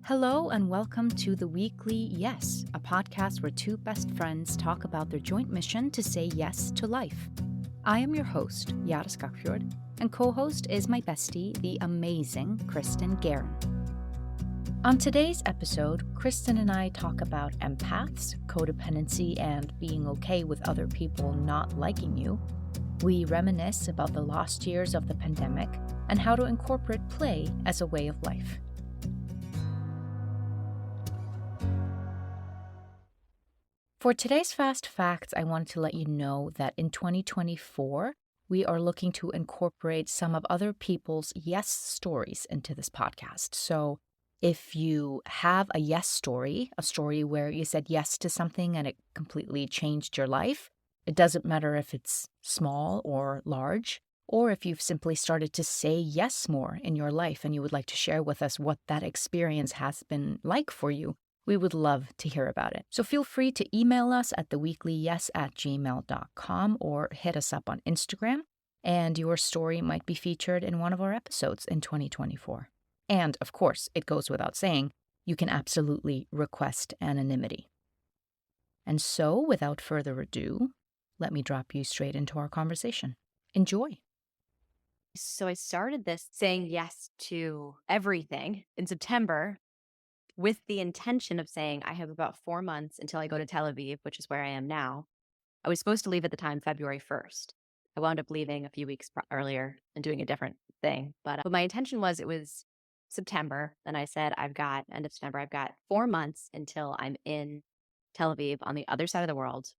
Hello and welcome to the weekly Yes, a podcast where two best friends talk about their joint mission to say yes to life. I am your host, Jara Skagfjord, and co-host is my bestie, the amazing Kristin Guerin. On today's episode, Kristin and I talk about empaths, codependency, and being okay with other people not liking you. We reminisce about the lost years of the pandemic and how to incorporate play as a way of life. For today's Fast Facts, I wanted to let you know that in 2024, we are looking to incorporate some of other people's yes stories into this podcast. So if you have a yes story, a story where you said yes to something and it completely changed your life, it doesn't matter if it's small or large, or if you've simply started to say yes more in your life and you would like to share with us what that experience has been like for you. We would love to hear about it. So feel free to email us at theweeklyes@gmail.com or hit us up on Instagram, and your story might be featured in one of our episodes in 2024. And of course, it goes without saying, you can absolutely request anonymity. And so, without further ado, let me drop you straight into our conversation. Enjoy. So I started this saying yes to everything in September, with the intention of saying I have about 4 months until I go to Tel Aviv, which is where I am now. I was supposed to leave at the time February 1st. I wound up leaving a few weeks earlier and doing a different thing. But my intention was it was September. And I said, end of September, I've got 4 months until I'm in Tel Aviv on the other side of the world.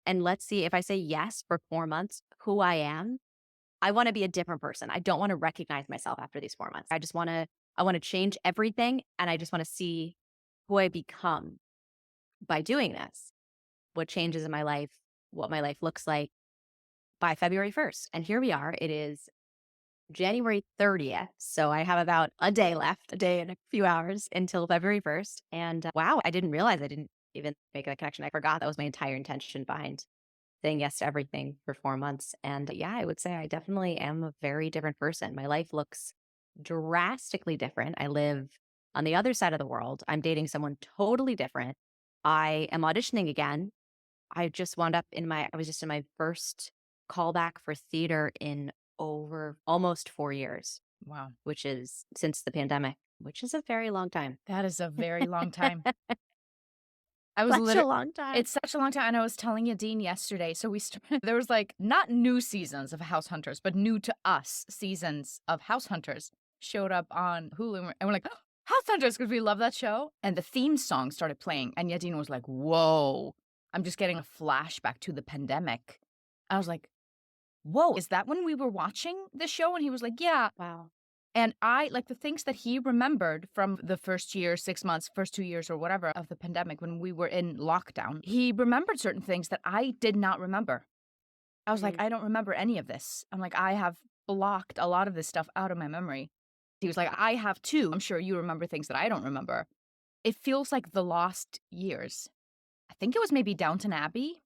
And let's see if I say yes for 4 months, who I am. I want to be a different person. I don't want to recognize myself after these 4 months. I want to change everything. And I just want to see who I become by doing this, what changes in my life, what my life looks like by February 1st. And here we are. It is January 30th. So I have about a day left, a day and a few hours until February 1st. And wow, I didn't realize I didn't even make that connection. I forgot that was my entire intention behind saying yes to everything for 4 months. And yeah, I would say I definitely am a very different person. My life looks drastically different. I live on the other side of the world. I'm dating someone totally different. I am auditioning again. I was just in my first callback for theater in over almost 4 years. Wow. Which is since the pandemic, which is a very long time. That is a very long time. Such a long time. It's such a long time. And I was telling Yadine yesterday. So there was not new seasons of House Hunters, but new to us seasons of House Hunters showed up on Hulu. And we're like, oh, House Hunters, because we love that show. And the theme song started playing. And Yadine was like, whoa, I'm just getting a flashback to the pandemic. I was like, whoa, is that when we were watching the show? And he was like, yeah. Wow. And I, the things that he remembered from the first year, 6 months, first 2 years or whatever of the pandemic when we were in lockdown, he remembered certain things that I did not remember. I was like, I don't remember any of this. I'm like, I have blocked a lot of this stuff out of my memory. He was like, I have too. I'm sure you remember things that I don't remember. It feels like the lost years. I think it was maybe Downton Abbey,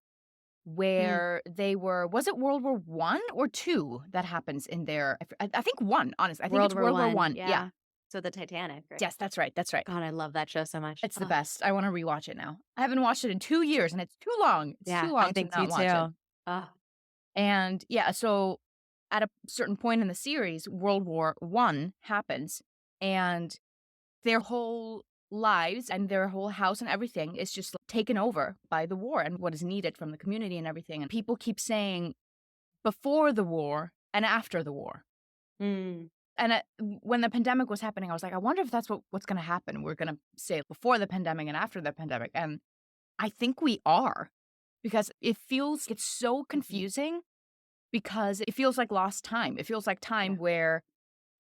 where they were, was it World War I or II that happens in there? I think one, honestly. I think it's World War I. Yeah. So the Titanic, right? Yes, that's right. That's right. God, I love that show so much. It's the best. I want to rewatch it now. I haven't watched it in 2 years and it's too long. It's too long I think to not watch it. Oh. And yeah, so at a certain point in the series, World War I happens and their whole lives and their whole house and everything is just taken over by the war and what is needed from the community and everything. And people keep saying before the war and after the war. And when the pandemic was happening, I was like, I wonder if that's what's going to happen. We're going to say before the pandemic and after the pandemic. And I think we are, because it's so confusing because it feels like lost time. It feels like time where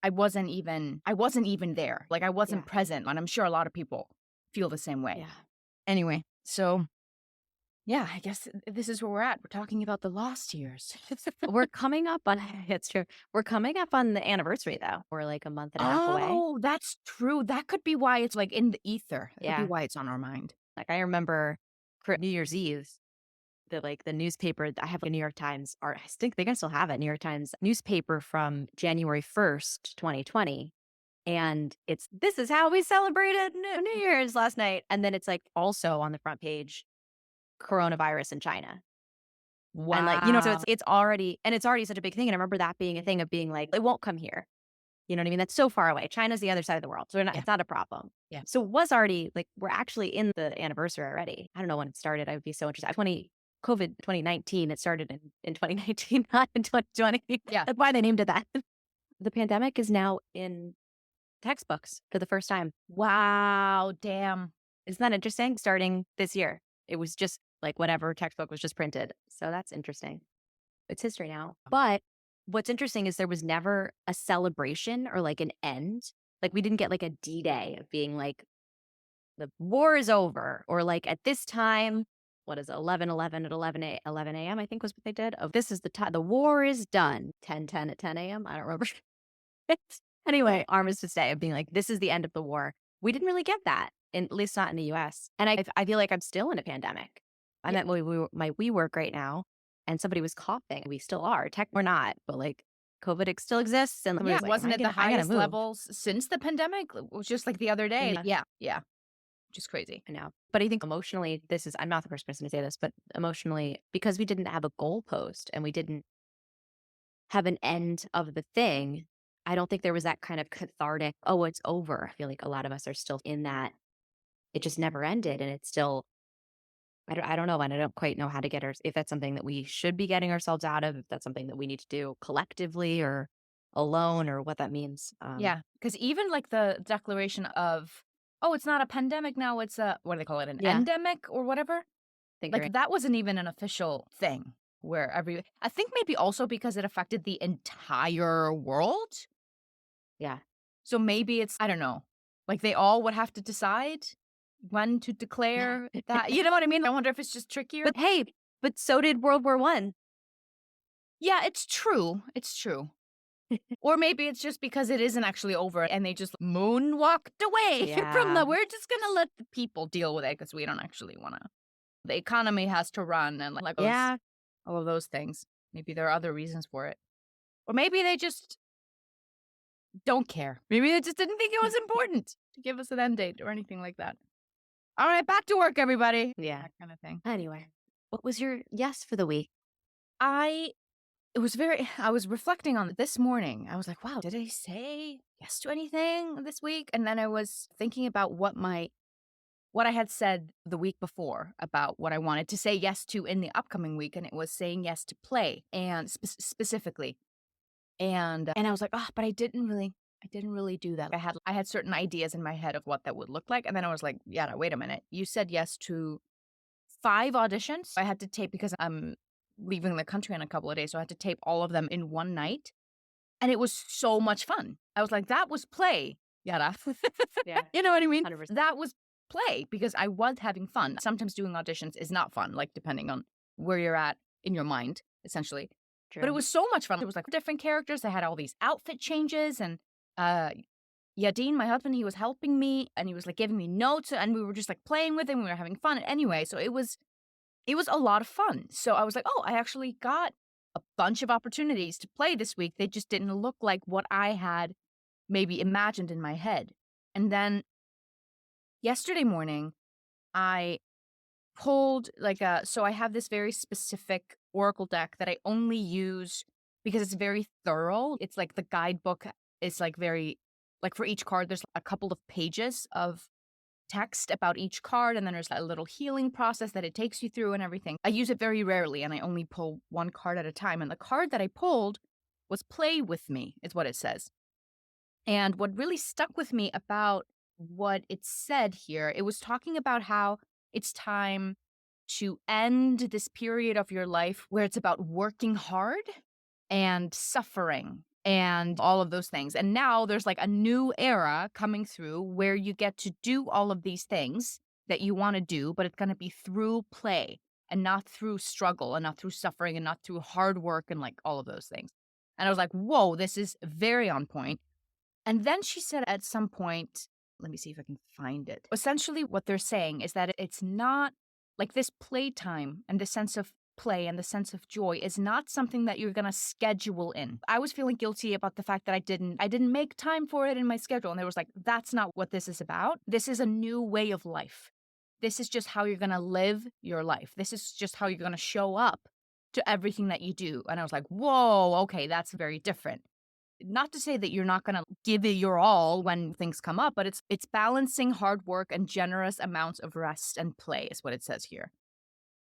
I wasn't even there. I wasn't present. And I'm sure a lot of people feel the same way. Yeah. Anyway, so yeah, I guess this is where we're at. We're talking about the lost years. We're coming up on, it's true. We're coming up on the anniversary though. We're like a month and a half away. Oh, that's true. That could be why it's in the ether. That could be why it's on our mind. I remember New Year's Eve, the newspaper, I have a New York Times, or I think they can still have it, New York Times newspaper from January 1st, 2020. And this is how we celebrated New Year's last night. And then it's like also on the front page, coronavirus in China. And like, so Wow. it's already such a big thing. And I remember that being a thing of being like, it won't come here. You know what I mean? That's so far away. China's the other side of the world. So Yeah. it's not a problem. Yeah. So it was already like, we're actually in the anniversary already. I don't know when it started. I would be so interested. COVID 2019, it started in 2019, not in 2020. Yeah. That's why they named it that. The pandemic is now in textbooks for the first time. Wow. Damn. Isn't that interesting? Starting this year. It was just like whatever textbook was just printed. So that's interesting. It's history now. But what's interesting is there was never a celebration or like an end. Like we didn't get like a D-Day of being like, the war is over, or like at this time, what is it, 11:11 at 11 a.m. I think was what they did. Of this is the time, the war is done. 10:10 at 10 a.m. I don't remember. Anyway, Armistice Day of being like, this is the end of the war. We didn't really get that, at least not in the US. And I feel like I'm still in a pandemic. I'm Yeah. at my WeWork right now, and somebody was coughing. We still are. Tech, we're not, but like COVID still exists. And somebody Yeah. was like, Wasn't it the I gotta highest move. levels since the pandemic? It was just like the other day. Yeah. Yeah. Yeah. Just crazy. I know. But I think emotionally, I'm not the first person to say this, but emotionally, because we didn't have a goalpost and we didn't have an end of the thing, I don't think there was that kind of cathartic, oh, it's over. I feel like a lot of us are still in that. It just never ended. And it's still, I don't know. And I don't quite know how to if that's something that we should be getting ourselves out of, if that's something that we need to do collectively or alone or what that means. Yeah. Because even like the declaration of, oh, it's not a pandemic now, it's a, what do they call it, an Yeah. endemic or whatever? Think you're Like that wasn't even an official thing where I think maybe also because it affected the entire world. yeah. So maybe it's, I don't know, like they all would have to decide when to declare that. You know what I mean? I wonder if it's just trickier. But hey, but so did World War One. Yeah, it's true. It's true. Or maybe it's just because it isn't actually over and they just moonwalked away from Yeah. we're just going to let the people deal with it because we don't actually want to. The economy has to run and like Yeah. all of those things. Maybe there are other reasons for it. Or maybe they just don't care. Maybe they just didn't think it was important to give us an end date or anything like that. All right, back to work, everybody. Yeah. That kind of thing. Anyway, what was your yes for the week? I was reflecting on it this morning. I was like, wow, did I say yes to anything this week? And then I was thinking about what I had said the week before about what I wanted to say yes to in the upcoming week. And it was saying yes to play and specifically. And I was like, oh, but I didn't really do that. I had certain ideas in my head of what that would look like. And then I was like, yeah, no, wait a minute. You said yes to 5 auditions I had to tape because I'm leaving the country in a couple of days. So I had to tape all of them in one night. And it was so much fun. I was like, that was play. Yada. Yeah. You know what I mean? 100%. That was play because I was having fun. Sometimes doing auditions is not fun, like depending on where you're at in your mind, essentially. True. But it was so much fun. It was like different characters. I had all these outfit changes and Yadin, my husband, he was helping me and he was like giving me notes and we were just like playing with him. We were having fun anyway. So it was a lot of fun. So I was like, oh, I actually got a bunch of opportunities to play this week. They just didn't look like what I had maybe imagined in my head. And then yesterday morning, I pulled so I have this very specific Oracle deck that I only use because it's very thorough. It's like the guidebook is like very, like for each card, there's a couple of pages of text about each card, and then there's a little healing process that it takes you through and everything. I use it very rarely, and I only pull one card at a time. And the card that I pulled was Play With Me, is what it says. And what really stuck with me about what it said here, it was talking about how it's time to end this period of your life where it's about working hard and suffering and all of those things. And now there's like a new era coming through where you get to do all of these things that you want to do, but it's going to be through play and not through struggle and not through suffering and not through hard work and like all of those things. And I was like, whoa, this is very on point. And then she said at some point, let me see if I can find it. Essentially, what they're saying is that it's not like this playtime and the sense of play and the sense of joy is not something that you're going to schedule in. I was feeling guilty about the fact that I didn't make time for it in my schedule, and there was like, that's not what this is about. This is a new way of life. This is just how you're going to live your life. This is just how you're going to show up to everything that you do. And I was like, whoa, okay, that's very different. Not to say that you're not going to give it your all when things come up, but it's balancing hard work and generous amounts of rest and play is what it says here.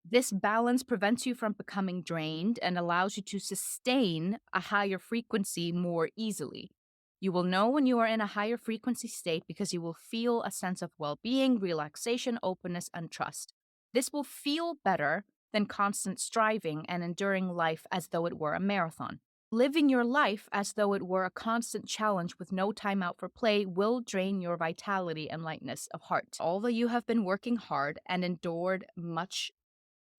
This balance prevents you from becoming drained and allows you to sustain a higher frequency more easily. You will know when you are in a higher frequency state because you will feel a sense of well being, relaxation, openness, and trust. This will feel better than constant striving and enduring life as though it were a marathon. Living your life as though it were a constant challenge with no time out for play will drain your vitality and lightness of heart. Although you have been working hard and endured much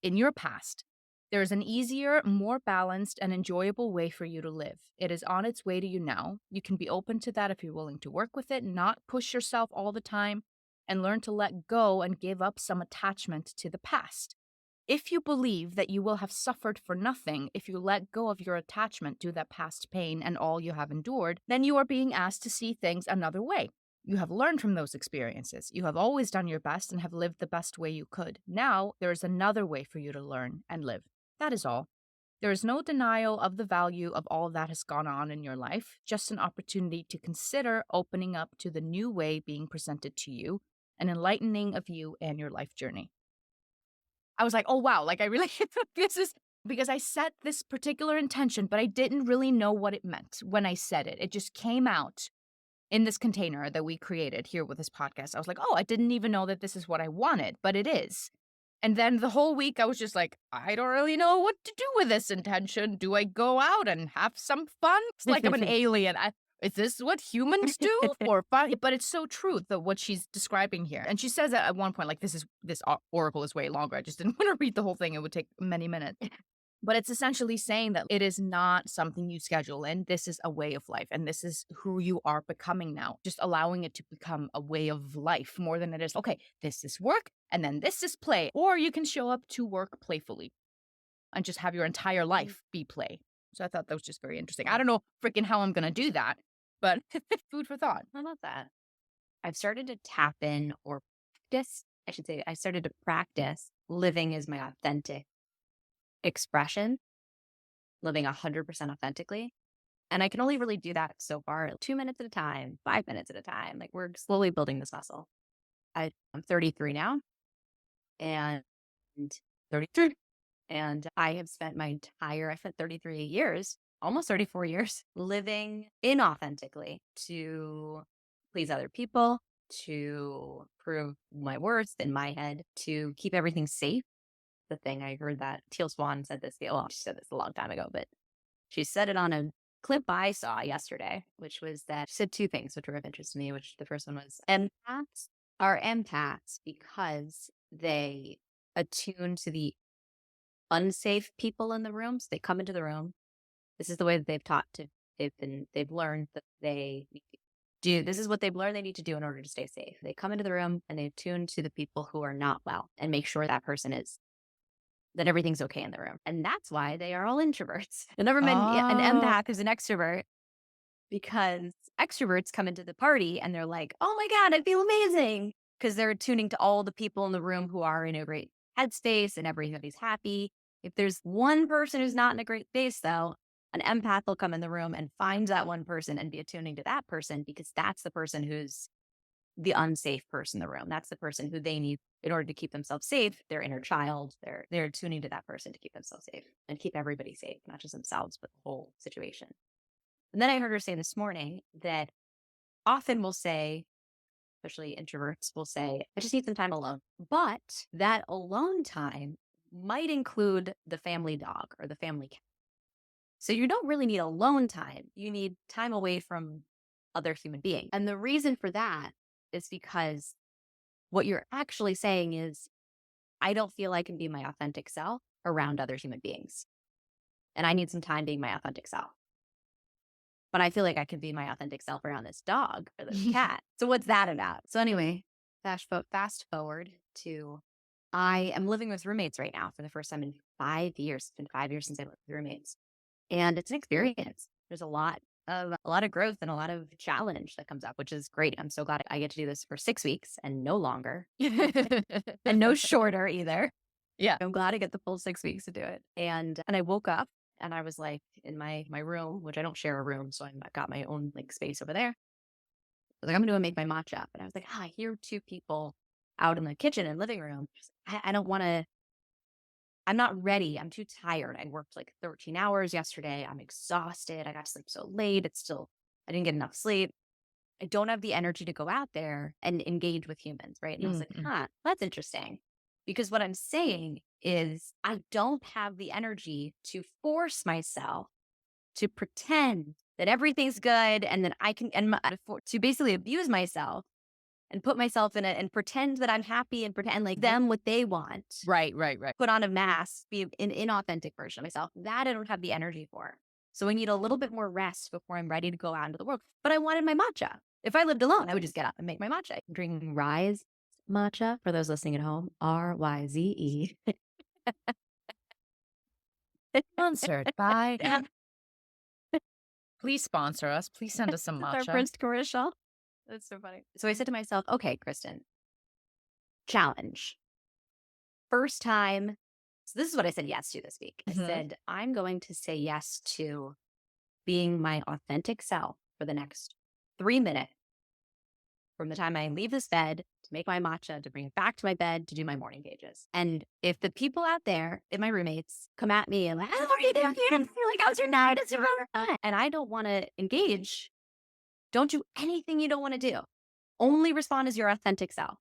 in your past, there is an easier, more balanced, and enjoyable way for you to live. It is on its way to you now. You can be open to that if you're willing to work with it, not push yourself all the time, and learn to let go and give up some attachment to the past. If you believe that you will have suffered for nothing if you let go of your attachment to that past pain and all you have endured, then you are being asked to see things another way. You have learned from those experiences. You have always done your best and have lived the best way you could. Now, there is another way for you to learn and live. That is all. There is no denial of the value of all that has gone on in your life, just an opportunity to consider opening up to the new way being presented to you, an enlightening of you and your life journey. I was like, "Oh, wow." Like, I really this is because I set this particular intention, but I didn't really know what it meant when I said it. It just came out in this container that we created here with this podcast. I was like, "Oh, I didn't even know that this is what I wanted, but it is." And then the whole week I was just like, "I don't really know what to do with this intention. Do I go out and have some fun?" It's like I'm an alien. Is this what humans do for fun? But it's so true that what she's describing here. And she says at one point, like, this oracle is way longer. I just didn't want to read the whole thing. It would take many minutes. But it's essentially saying that it is not something you schedule in. This is a way of life. And this is who you are becoming now. Just allowing it to become a way of life more than it is, okay, this is work and then this is play. Or you can show up to work playfully and just have your entire life be play. So I thought that was just very interesting. I don't know freaking how I'm going to do that, but food for thought. I love that. I've started to tap in or practice, I should say, I started to practice living as my authentic expression, living 100% authentically. And I can only really do that so far, 2 minutes at a time, 5 minutes at a time. Like we're slowly building this muscle. I'm 33 now and 33. And I spent 33 years, almost 34 years, living inauthentically to please other people, to prove my worth in my head, to keep everything safe. The thing I heard that Teal Swan said this, well, she said this a long time ago, but she said it on a clip I saw yesterday, which was that she said two things which were of interest to me, which the first one was empaths are empaths because they attune to the unsafe people in the room. So they come into the room. This is the way that they've learned that they need to do. This is what they've learned they need to do in order to stay safe. They come into the room and they tune to the people who are not well and make sure that everything's okay in the room. And that's why they are all introverts. I've never met an Oh. empath who's an extrovert because extroverts come into the party and they're like, oh my God, I feel amazing. Because they're tuning to all the people in the room who are in a great headspace and everybody's happy. If there's one person who's not in a great space, though, an empath will come in the room and find that one person and be attuning to that person because that's the person who's the unsafe person in the room. That's the person who they need in order to keep themselves safe. Their inner child, they're tuning to that person to keep themselves safe and keep everybody safe, not just themselves, but the whole situation. And then I heard her say this morning that often we'll say, especially introverts will say, I just need some time alone. But that alone time might include the family dog or the family cat. So you don't really need alone time. You need time away from other human beings. And the reason for that is because what you're actually saying is, I don't feel I can be my authentic self around other human beings. And I need some time being my authentic self. But I feel like I can be my authentic self around this dog or this cat. So what's that about? So anyway, fast forward to I am living with roommates right now for the first time in 5 years. It's been 5 years since I lived with roommates. And it's an experience. There's a lot of growth and a lot of challenge that comes up, which is great. I'm so glad I get to do this for 6 weeks and no longer and no shorter either. Yeah. I'm glad I get the full 6 weeks to do it. And I woke up and I was like in my room, which I don't share a room, so I've got my own like space over there. I was like, I'm gonna make my matcha. And I was like, I hear two people out in the kitchen and living room. I don't want to. I'm not ready. I'm too tired. I worked like 13 hours yesterday. I'm exhausted. I got to sleep so late. I didn't get enough sleep. I don't have the energy to go out there and engage with humans. Right. And I was like, Mm-mm. that's interesting. Because what I'm saying is, I don't have the energy to force myself to pretend that everything's good and that I can, to basically abuse myself and put myself in it and pretend that I'm happy and pretend like them what they want, Right, right, right. put on a mask, be an inauthentic version of myself. That I don't have the energy for. So I need a little bit more rest before I'm ready to go out into the world. But I wanted my matcha. If I lived alone, I would just get up and make my matcha. I'm drinking Rise matcha for those listening at home. RYZE. Sponsored by please sponsor us. Please send us some That's our matcha. first commercial. That's so funny. So I said to myself, okay, Kristin, challenge. First time. So this is what I said yes to this week. I Mhm. said, I'm going to say yes to being my authentic self for the next 3 minutes from the time I leave this bed to make my matcha, to bring it back to my bed, to do my morning pages. And if the people out there, if my roommates come at me and like, oh, what are you doing here? And feel like, how's your night? And I don't want to engage, don't do anything you don't want to do. Only respond as your authentic self.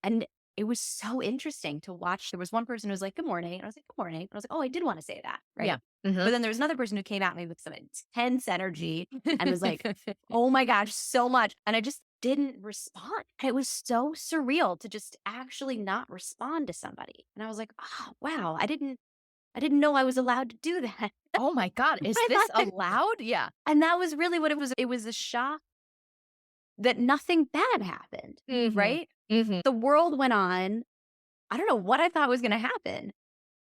And it was so interesting to watch. There was one person who was like, good morning. And I was like, good morning. And I was like, oh, I did want to say that. Right. Yeah. But Mhm. then there was another person who came at me with some intense energy and was like, oh my gosh, so much. And I just didn't respond. And it was so surreal to just actually not respond to somebody. And I was like, oh, wow, I didn't know I was allowed to do that. Oh my God, is I this thought that- allowed? Yeah. And that was really what it was. It was a shock that nothing bad happened. Mhm. Right. Mhm. The world went on. I don't know what I thought was going to happen,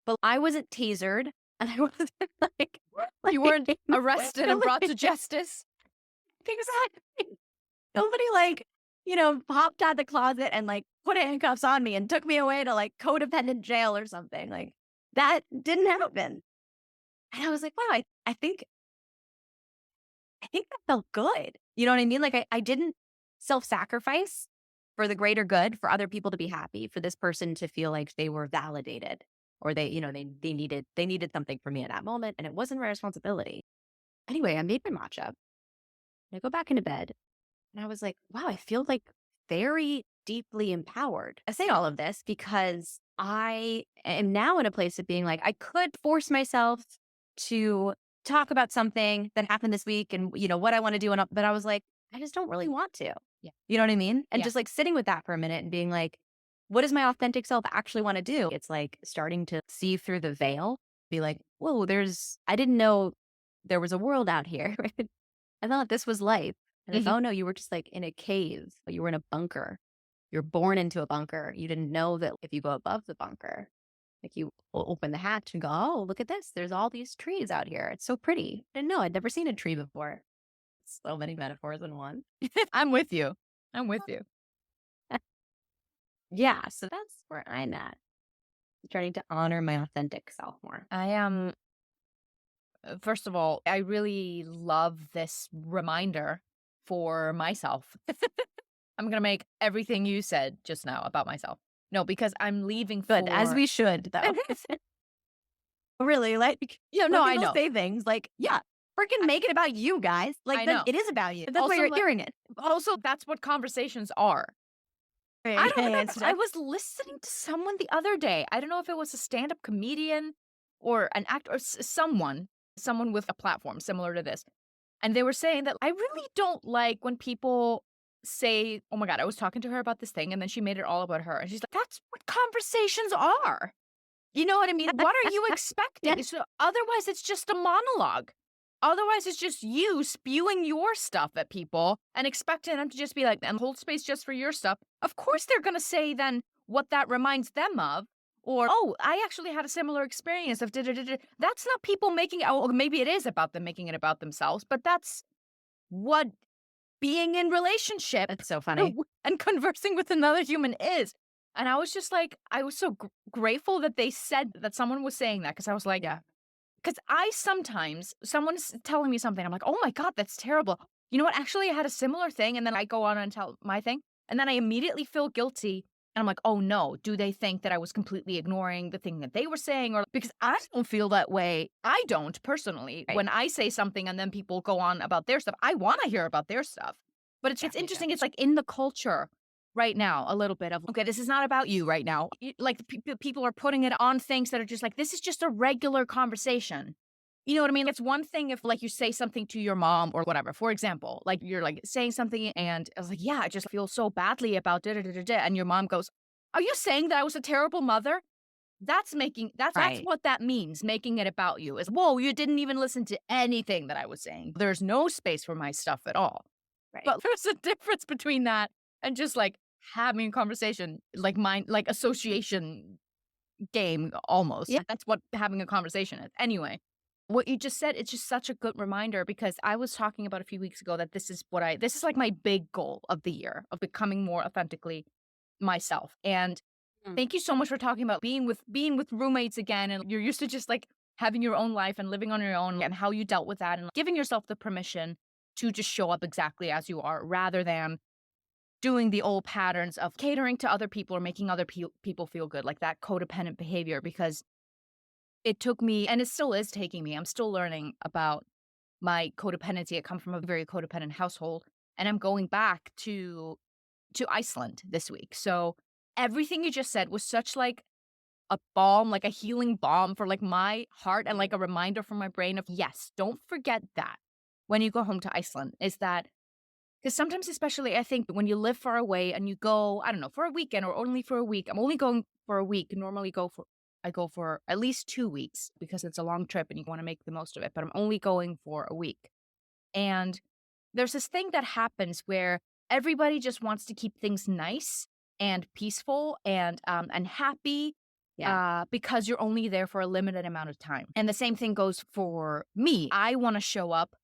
but I wasn't tasered and I wasn't like, You weren't arrested and brought to nobody- justice? Exactly. Nobody like, popped out the closet and like put handcuffs on me and took me away to like codependent jail or something. Like that didn't happen. And I was like, wow, I think that felt good. You know what I mean? Like I didn't self-sacrifice for the greater good, for other people to be happy, for this person to feel like they were validated or they needed something from me at that moment. And it wasn't my responsibility. Anyway, I made my matcha and I go back into bed and I was like, wow, I feel like very deeply empowered. I say all of this because I am now in a place of being like, I could force myself to talk about something that happened this week and, what I want to do. But I was like, I just don't really want to. Yeah. You know what I mean? And Yeah. just like sitting with that for a minute and being like, what does my authentic self actually want to do? It's like starting to see through the veil, be like, whoa, I didn't know there was a world out here. I thought this was life. And it's, Mhm. oh no, you were just like in a cave, but you were in a bunker. You're born into a bunker. You didn't know that if you go above the bunker, like you open the hatch and go, oh, look at this. There's all these trees out here. It's so pretty. I didn't know. I'd never seen a tree before. So many metaphors in one. I'm with you. I'm with you. Yeah. So that's where I'm at. Starting to honor my authentic self more. I am, first of all, I really love this reminder for myself. I'm going to make everything you said just now about myself. No, because I'm leaving Good, for. as we should, though. Really, like, Yeah, when no, I people know. say things like, yeah, freaking make it about you guys. Like, I then know. it is about you. That's Also, why you're like- hearing it. Also, that's what conversations are. I don't remember. It's I was listening to someone the other day. I don't know if it was a stand-up comedian or an actor or someone with a platform similar to this. And they were saying that I really don't like when people say, oh my God, I was talking to her about this thing, and then she made it all about her. And she's like, that's what conversations are. You know what I mean? What are you expecting? Yeah. So otherwise, it's just a monologue. Otherwise, it's just you spewing your stuff at people and expecting them to just be like, and hold space just for your stuff. Of course, they're going to say then what that reminds them of. Or, oh, I actually had a similar experience of da-da-da-da. That's not people making it, oh, maybe it is about them making it about themselves, but that's what being in relationship That's so funny. and conversing with another human is. And I was just like, I was so grateful that they said that someone was saying that, because I was like, Yeah. because I sometimes, someone's telling me something, I'm like, oh my God, that's terrible. You know what? Actually, I had a similar thing. And then I go on and tell my thing. And then I immediately feel guilty. And I'm like, oh no, do they think that I was completely ignoring the thing that they were saying? Or because I don't feel that way. I don't personally. Right. When I say something and then people go on about their stuff, I want to hear about their stuff. But Yeah, it's me too. interesting. It's like in the culture right now, a little bit of, okay, this is not about you right now. Like people are putting it on things that are just like, this is just a regular conversation. You know what I mean? It's one thing if, like, you say something to your mom or whatever. For example, like, you're, like, saying something and I was like, "Yeah, I just feel so badly about da da da da da," and your mom goes, "Are you saying that I was a terrible mother?" That's Right. what that means, making it about you, is, "Whoa, you didn't even listen to anything that I was saying. There's no space for my stuff at all." Right. But there's a difference between that and just, like, having a conversation, like, association game almost. Yeah. That's what having a conversation is. Anyway, what you just said, it's just such a good reminder, because I was talking about a few weeks ago that this is like my big goal of the year, of becoming more authentically myself. And Mm. thank you so much for talking about being with roommates again, and you're used to just like having your own life and living on your own, and how you dealt with that, and giving yourself the permission to just show up exactly as you are, rather than doing the old patterns of catering to other people or making other people feel good, like that codependent behavior. Because it took me, and it still is taking me, I'm still learning about my codependency. I come from a very codependent household, and I'm going back to Iceland this week. So everything you just said was such like a balm, like a healing balm for like my heart, and like a reminder from my brain of, yes, don't forget that when you go home to Iceland, is that, because sometimes, especially, I think when you live far away and you go, I don't know, for a weekend or only for a week. I'm only going for a week. Normally I go for at least 2 weeks, because it's a long trip and you want to make the most of it. But I'm only going for a week. And there's this thing that happens where everybody just wants to keep things nice and peaceful and happy, Yeah. because you're only there for a limited amount of time. And the same thing goes for me. I want to show up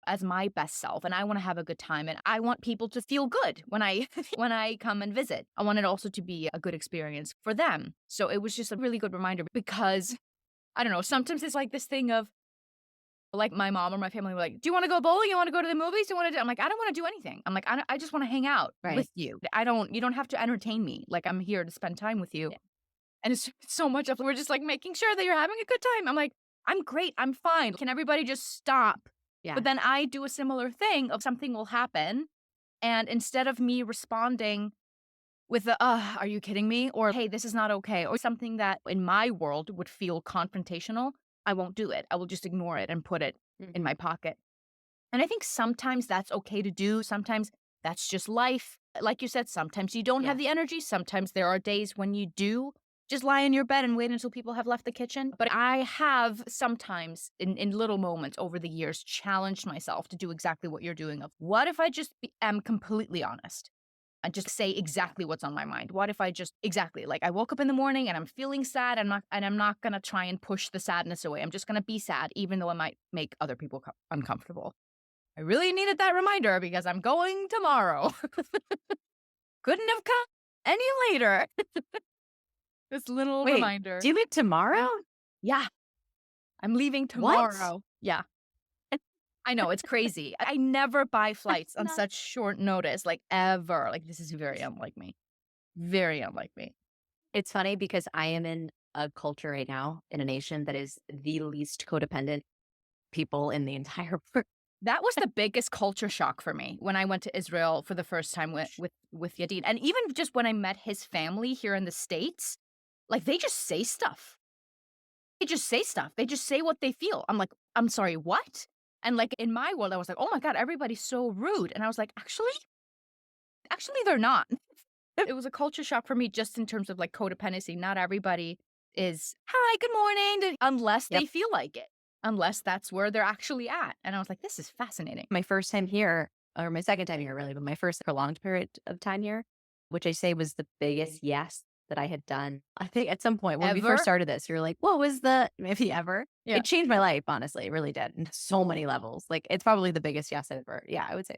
as my best self, and I want to have a good time, and I want people to feel good when I when I come and visit. I want it also to be a good experience for them. So it was just a really good reminder, because I don't know, sometimes it's like this thing of, like, my mom or my family were like, "Do you want to go bowling? You want to go to the movies? You want to do?" I'm like, "I don't want to do anything." I'm like, I just want to hang out Right. with you. You don't have to entertain me. Like, I'm here to spend time with you." Yeah. And it's so much of, we're just like making sure that you're having a good time. I'm like, I'm great. I'm fine. Can everybody just stop? Yeah. But then I do a similar thing of, something will happen. And instead of me responding with the, are you kidding me? Or, hey, this is not okay. Or something that in my world would feel confrontational, I won't do it. I will just ignore it and put it in Mhm. my pocket. And I think sometimes that's okay to do. Sometimes that's just life. Like you said, sometimes you don't have Yeah. the energy. Sometimes there are days when you do just lie in your bed and wait until people have left the kitchen. But I have sometimes, in little moments over the years, challenged myself to do exactly what you're doing, of, what if I just am completely honest and just say Yeah. exactly what's on my mind? What if I just, exactly, like, I woke up in the morning and I'm feeling sad. I'm not going to try and push the sadness away. I'm just going to be sad, even though it might make other people uncomfortable. I really needed that reminder, because I'm going tomorrow. Couldn't have come any later. This little Wait, reminder. do you leave tomorrow? Yeah, I'm leaving What? tomorrow. Yeah, I know, it's crazy. I never buy flights on Not such short notice, like, ever. Like, this is very unlike me. Very unlike me. It's funny because I am in a culture right now in a nation that is the least codependent people in the entire world. That was the biggest culture shock for me when I went to Israel for the first time with Yadid. And even just when I met his family here in the States, like, they just say stuff. They just say stuff. They just say what they feel. I'm like, "I'm sorry, what?" And, like, in my world, I was like, "Oh my God, everybody's so rude." And I was like, actually, they're not." It was a culture shock for me, just in terms of, like, codependency. Not everybody is, "Hi, good morning," unless Yep. they feel like it, unless that's where they're actually at. And I was like, "This is fascinating." My first time here, or my second time here really, but my first prolonged period of time here, which I say was the biggest yes that I had done. I think at some point when we first Ever? started this, you're like, what was the, if you ever? Yeah. It changed my life, honestly. It really did. In so many levels. Like, it's probably the biggest yes I've ever, yeah, I would say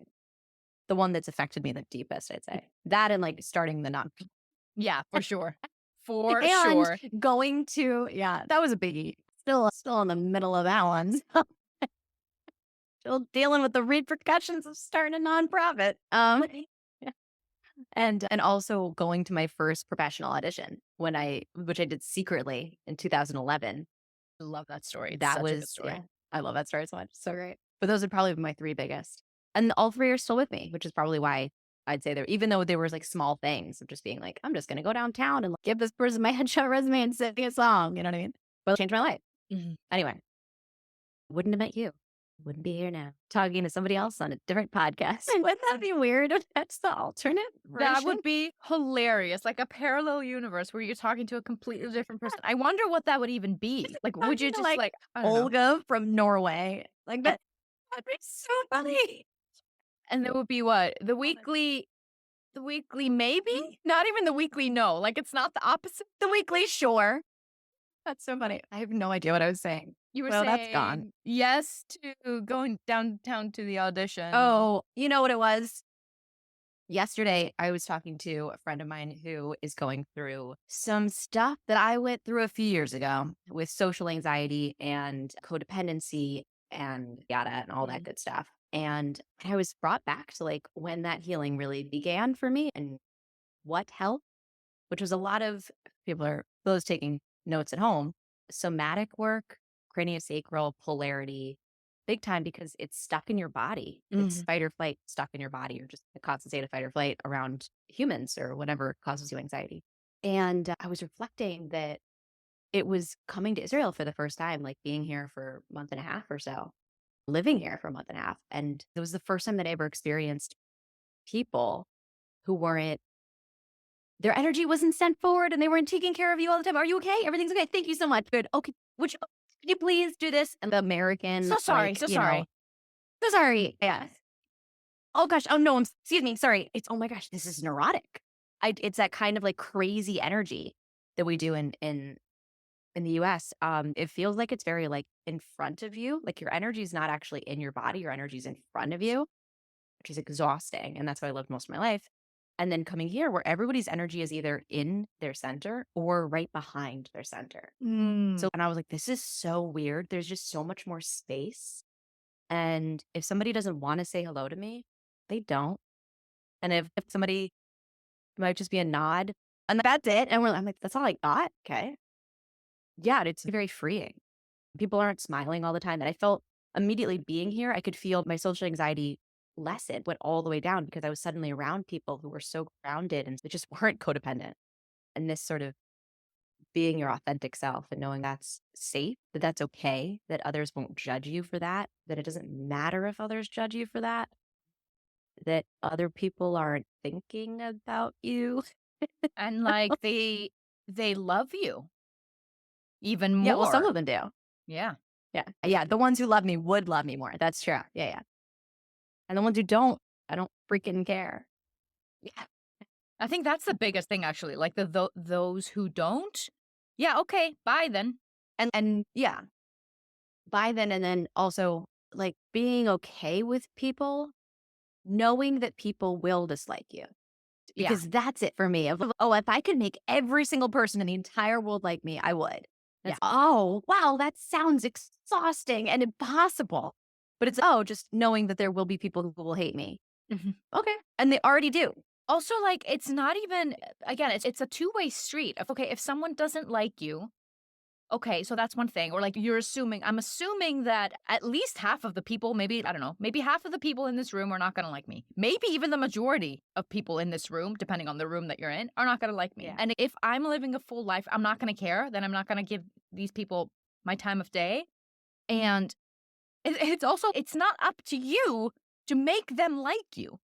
the one that's affected me the deepest, I'd say. That and like starting the non Yeah, for sure. For and sure. going to, yeah, that was a biggie. Still in the middle of that one. Still dealing with the repercussions of starting a nonprofit. And also going to my first professional audition which I did secretly in 2011. I love that story. It's That such a good was, yeah, story. I love that story so much. So great. But those would probably be my 3 biggest. And all 3 are still with me, which is probably why I'd say there, even though there was like small things of just being like, I'm just going to go downtown and like, give this person my headshot resume and sing a song. You know what I mean? But it changed my life. Mhm. Anyway, wouldn't have met you. Wouldn't be here now talking to somebody else on a different podcast. Wouldn't that be weird if that's the alternate That version? would be hilarious, like a parallel universe where you're talking to a completely different person. I wonder what that would even be. Like, would you Talking to just like like, I don't know. Olga from Norway. Like that'd be so funny. And there would be what? The weekly maybe? Not even the weekly no. Like it's not the opposite. The weekly sure. That's so funny. I have no idea what I was saying. You were Well, that's gone. saying yes to going downtown to the audition. Oh, you know what it was? Yesterday, I was talking to a friend of mine who is going through some stuff that I went through a few years ago with social anxiety and codependency and yada and all that Mm. good stuff. And I was brought back to like when that healing really began for me and what helped, which was a lot of people are those taking notes at home, somatic work, craniosacral polarity, big time because it's stuck in your body. It's Mhm. fight or flight stuck in your body, or just a constant state of fight or flight around humans or whatever causes you anxiety. And I was reflecting that it was coming to Israel for the first time, like being here for a month and a half or so, living here for a month and a half. And it was the first time that I ever experienced people who weren't their energy wasn't sent forward and they weren't taking care of you all the time. Are you okay? Everything's okay. Thank you so much. Good. Okay. Could you please do this? And the American, So sorry, like, so sorry. so sorry. Yeah. Oh gosh. Oh no. Excuse me. Sorry. It's, oh my gosh, this is neurotic. It's that kind of like crazy energy that we do in the US. It feels like it's very like in front of you. Like your energy is not actually in your body. Your energy is in front of you, which is exhausting. And that's what I lived most of my life. And then coming here where everybody's energy is either in their center or right behind their center. Mm. So, and I was like, this is so weird. There's just so much more space. And if somebody doesn't want to say hello to me, they don't. And if somebody it might just be a nod and that's it. And I'm like, that's all I got. Okay. Yeah. It's very freeing. People aren't smiling all the time. And I felt immediately being here, I could feel my social anxiety lessen, went all the way down because I was suddenly around people who were so grounded and they just weren't codependent. And this sort of being your authentic self and knowing that's safe, that that's okay, that others won't judge you for that, that it doesn't matter if others judge you for that, that other people aren't thinking about you. And like they love you even Yeah, well, some more. of them do. Yeah. Yeah. Yeah. The ones who love me would love me more. That's true. Yeah. Yeah. And the ones who don't, I don't freaking care. Yeah. I think that's the biggest thing actually. Like those who don't. Yeah, okay, bye then. And yeah, by then, and then also like being okay with people, knowing that people will dislike you. Yeah. Because that's it for me. Oh, if I could make every single person in the entire world like me, I would. Yeah. That's, oh, wow, that sounds exhausting and impossible. But it's, oh, just knowing that there will be people who will hate me. Mhm. Okay. And they already do. Also, like, it's not even again, it's a two-way street. If someone doesn't like you, okay, so that's one thing. Or like I'm assuming that at least half of the people, maybe, I don't know, maybe half of the people in this room are not gonna like me. Maybe even the majority of people in this room, depending on the room that you're in, are not gonna like me. Yeah. And if I'm living a full life, I'm not gonna care, then I'm not gonna give these people my time of day. And it's not up to you to make them like you.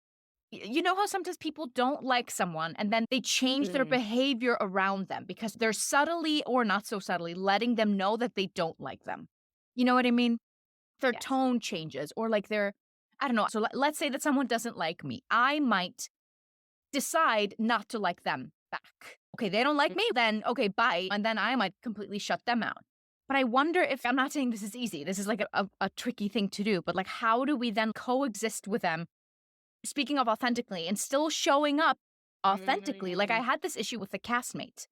You know how sometimes people don't like someone and then they change their Mm, behavior around them because they're subtly or not so subtly letting them know that they don't like them. You know what I mean? Their yes. tone changes or like I don't know. So let's say that someone doesn't like me. I might decide not to like them back. Okay, they don't like me, then okay, bye. And then I might completely shut them out. But I wonder if, I'm not saying this is easy, this is like a tricky thing to do, but like, how do we then coexist with them, speaking of authentically, and still showing up authentically? Like, I had this issue with a castmate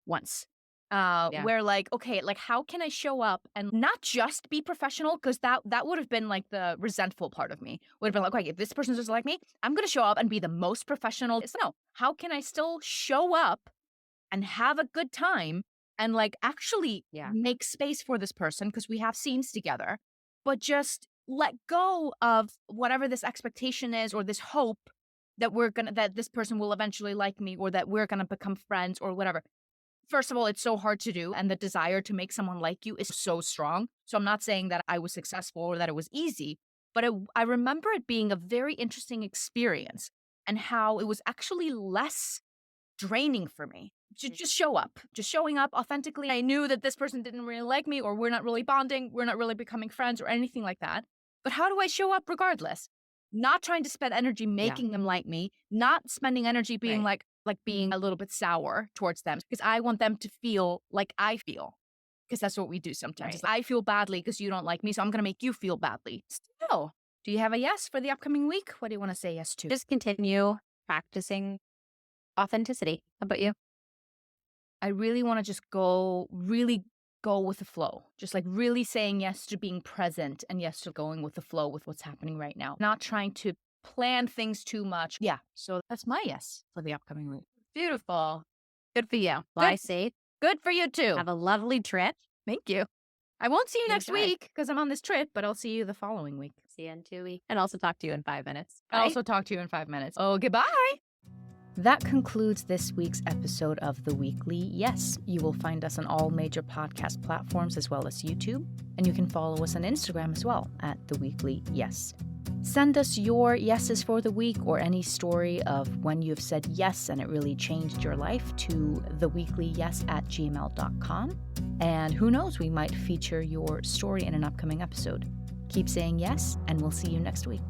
once, Yeah. where like, okay, like, how can I show up and not just be professional? Because that would have been like the resentful part of me. Would have been like, okay, if this person doesn't like me, I'm going to show up and be the most professional. So no, how can I still show up and have a good time and like actually Yeah. make space for this person because we have scenes together, but just let go of whatever this expectation is or this hope that that this person will eventually like me or that we're gonna become friends or whatever. First of all, it's so hard to do, and the desire to make someone like you is so strong. So I'm not saying that I was successful or that it was easy, but I remember it being a very interesting experience and how it was actually less draining for me to just show up, just showing up authentically. I knew that this person didn't really like me, or we're not really bonding, we're not really becoming friends, or anything like that. But how do I show up regardless? Not trying to spend energy Yeah. making them like me, not spending energy being Right. like being a little bit sour towards them because I want them to feel like I feel. Because that's what we do sometimes. Right. Is I feel badly because you don't like me, so I'm going to make you feel badly. Still, do you have a yes for the upcoming week? What do you want to say yes to? Just continue practicing authenticity. How about you? I really want to just really go with the flow. Just like really saying yes to being present and yes to going with the flow with what's happening right now. Not trying to plan things too much. Yeah. So that's my yes for the upcoming week. Beautiful. Good for you. Fly Good. safe. Good for you too. Have a lovely trip. Thank you. I won't see you next Enjoy. week because I'm on this trip, but I'll see you the following week. See you in 2 weeks. And also talk to you in 5 minutes. I'll Bye. also talk to you in 5 minutes. Oh, goodbye. That concludes this week's episode of The Weekly Yes. You will find us on all major podcast platforms as well as YouTube, and you can follow us on Instagram as well at The Weekly Yes. Send us your yeses for the week or any story of when you've said yes and it really changed your life to theweeklyyes@gmail.com. And who knows, we might feature your story in an upcoming episode. Keep saying yes, and we'll see you next week.